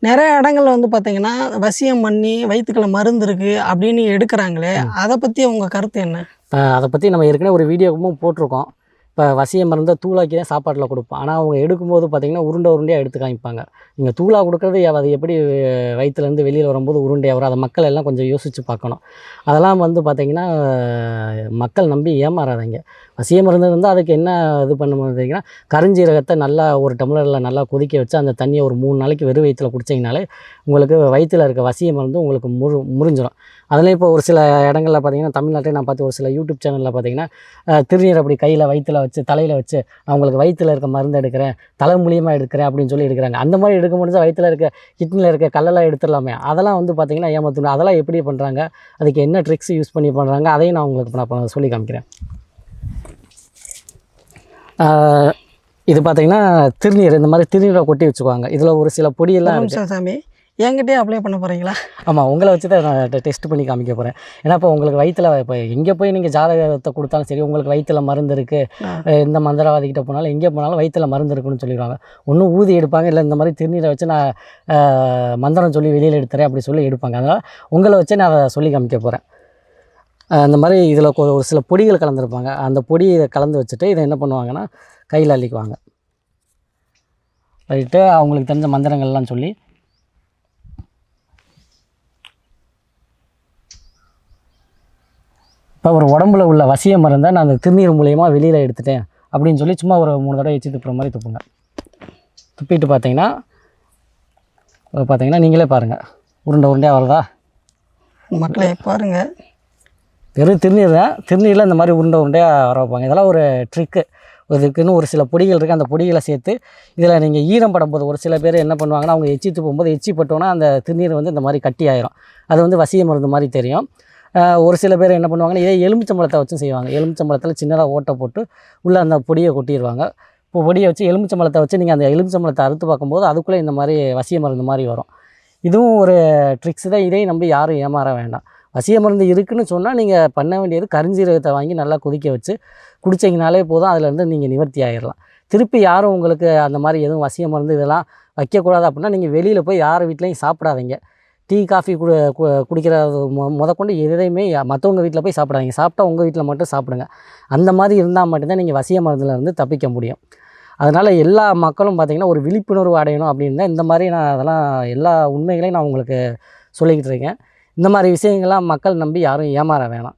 நெறைய இடங்கள்ல வந்து பார்த்தீங்கன்னா, வசியம் பண்ணி வயித்துக்குள்ள மருந்து இருக்கு அப்படின்னு எடுக்குறாங்களே, அத பத்தி உங்க கருத்து என்ன? அத பத்தி நம்ம ஏற்கனவே ஒரு வீடியோவும் போட்டிருக்கோம். இப்போ வசிய மருந்த தூளாக்கி தான் சாப்பாட்டில குடுப்போம். ஆனா, அவங்க எடுக்கும்போது பார்த்தீங்கன்னா, உருண்டை உருண்டையா எடுத்து காமிப்பாங்க. நீங்க தூளா குடுக்குறது அது எப்படி வயித்துலேருந்து வெளியில வரும்போது உருண்டையா வரும்? அத மக்கள் எல்லாம் கொஞ்சம் யோசிச்சு பார்க்கணும். அதெல்லாம் வந்து பார்த்தீங்கன்னா, மக்கள் நம்பி ஏமாறாதீங்க. வசிய மருந்து இருந்தா அதுக்கு என்ன இது பண்ணணும் பார்த்தீங்கன்னா, கருஞ்சீரகத்த நல்லா ஒரு டம்ளர்ல நல்லா கொதிக்க வச்சு, அந்த தண்ணிய ஒரு 3 நாளைக்கு வெறும் வயித்துல குடிச்சீங்கனாலே, உங்களுக்கு வயித்துல இருக்க வசிய மருந்து உங்களுக்கு முறிஞ்சிரும். அதுலயும் இப்போ ஒரு சில இடங்கள்ல பார்த்தீங்கன்னா, தமிழ்நாட்டிலே நான் பார்த்து ஒரு சில யூடியூப் சேனல்ல பார்த்தீங்கன்னா, திருநீர் அப்படி கையில வயித்துல வச்சு, தலையில வச்சு, நான் உங்களுக்கு வயித்துல இருக்க மருந்து எடுக்கிறேன், தலை மூலியமா எடுக்கிறேன் அப்படின்னு சொல்லி எடுக்கிறாங்க. அந்த மாரி எடுக்க முடிஞ்சா வயித்துல இருக்க கிட்னில இருக்க கல்லெல்லாம் எடுத்துடலாமே. அதெல்லாம் வந்து பார்த்தீங்கன்னா ஏமாத்தணும். அதெல்லாம் எப்படி பண்ணுறாங்க? அதுக்கு என்ன ட்ரிக்ஸ் யூஸ் பண்ணி பண்ணுறாங்க? அதையும் நான் உங்களுக்கு நான் சொல்லி காமிக்கிறேன். இது பார்த்தீங்கன்னா, திருநீர் இந்த மாதிரி திருநீரை கொட்டி வச்சுக்குவாங்க. இதில் ஒரு சில பொடியெல்லாம் ஒரு இருக்குது. நிமிஷம் சாமி. என்கிட்டயே அப்ளை பண்ண போறீங்களா? ஆமாம், உங்களை வச்சு தான் நான் டெஸ்ட் பண்ணி காமிக்க போகிறேன். ஏன்னா இப்போ உங்களுக்கு வயித்துல இப்போ எங்கே போய் நீங்கள் ஜாதகத்தை கொடுத்தாலும் சரி, உங்களுக்கு வயித்துல மருந்து இருக்குது, இந்த மந்திரவாதிகிட்ட போனாலும் எங்கே போனாலும் வயித்துல மருந்து இருக்குன்னு சொல்லிடுவாங்க. ஒன்றும் ஊதி எடுப்பாங்க, இல்லை இந்த மாதிரி திருநீரை வச்சு நான் மந்திரம் சொல்லி வெளியில் எடுத்துறேன் அப்படி சொல்லி எடுப்பாங்க. அதனால் உங்களை வச்சு நான் அதை சொல்லி காமிக்க போகிறேன். அந்த மாதிரி இதில் ஒரு சில பொடிகள் கலந்துருப்பாங்க. அந்த பொடியை கலந்து வச்சுட்டு இதை என்ன பண்ணுவாங்கன்னா, கையில் அள்ளிக்குவாங்க. ரைட்டு, அவங்களுக்கு தெரிஞ்ச மந்திரங்கள்லாம் சொல்லி இப்போ ஒரு உடம்புல உள்ள வசிய மருந்தை நான் அந்த திருநீர் மூலியமா வெளியில் எடுத்துட்டேன் அப்படின்னு சொல்லி சும்மா ஒரு 3 தடவை எச்சி துப்புற மாதிரி துப்புங்க. துப்பிட்டு பார்த்தீங்கன்னா நீங்களே பாருங்கள், உருண்டை உருண்டையாக வருதா? மக்களே பாருங்க. வெறும் திருநீர் தான். திருநீரில் இந்த மாதிரி உருண்டை உருண்டையாக வர வைப்பாங்க. இதெல்லாம் ஒரு ட்ரிக்கு. இதுக்குன்னு ஒரு சில பொடிகள் இருக்குது. அந்த பொடிகளை சேர்த்து இதில் நீங்கள் ஈரம் படும்போது ஒரு சில பேர் என்ன பண்ணுவாங்கன்னா, அவங்க எச்சி துப்பும்போது எச்சி பட்டோன்னா அந்த திருநீர் வந்து இந்த மாதிரி கட்டி ஆயிரும். அது வந்து வசிய மருந்து மாதிரி தெரியும். ஒரு சில பேர் என்ன பண்ணுவாங்கன்னா, இதே எலுமிச்சம்பழத்தை வச்சும் செய்வாங்க. எலுமிச்சம்பழத்தில் சின்னதாக ஓட்டை போட்டு உள்ளே அந்த பொடியை கொட்டிடுவாங்க. இப்போ பொடியை வச்சு எலுமிச்சம்பழத்தை வச்சு நீங்கள் அந்த எலுமிச்சம்பழத்தை அறுத்து பார்க்கும்போது அதுக்குள்ளே இந்த மாதிரி வசிய மருந்து மாதிரி வரும். இதுவும் ஒரு ட்ரிக்ஸ் தான். இதையும் நம்பி யாரும் ஏமாற வேண்டாம். வசிய மருந்து இருக்குதுன்னு சொன்னால் நீங்கள் பண்ண வேண்டியது கருஞ்சீரகத்தை வாங்கி நல்லா கொதிக்க வச்சு குடிச்சிங்கனாலே போதும். அதிலேருந்து நீங்கள் நிவர்த்தி ஆகிடலாம். திருப்பி யாரும் உங்களுக்கு அந்த மாதிரி எதுவும் வசிய மருந்து இதெல்லாம் வைக்கக்கூடாது அப்படின்னா, நீங்கள் வெளியில் போய் யார் வீட்லேயும் சாப்பிடாதீங்க. டீ காஃபி குடிக்கிறது முதற்கொண்டு எதையுமே மற்றவங்க வீட்டில் போய் சாப்பிடாதீங்க. சாப்பிட்டா உங்கள் வீட்டில் மட்டும் சாப்பிடுங்க. அந்த மாதிரி இருந்தால் மட்டும்தான் நீங்கள் வசிய மருந்துலேருந்து தப்பிக்க முடியும். அதனால் எல்லா மக்களும் பார்த்திங்கன்னா ஒரு விழிப்புணர்வு அடையணும் அப்படின்னு தான் இந்த மாதிரி நான் அதெல்லாம் எல்லா உண்மைகளையும் நான் உங்களுக்கு சொல்லிக்கிட்டு இருக்கேன். இந்த மாதிரி விஷயங்கள்லாம் மக்கள் நம்பி யாரும் ஏமாற வேணாம்.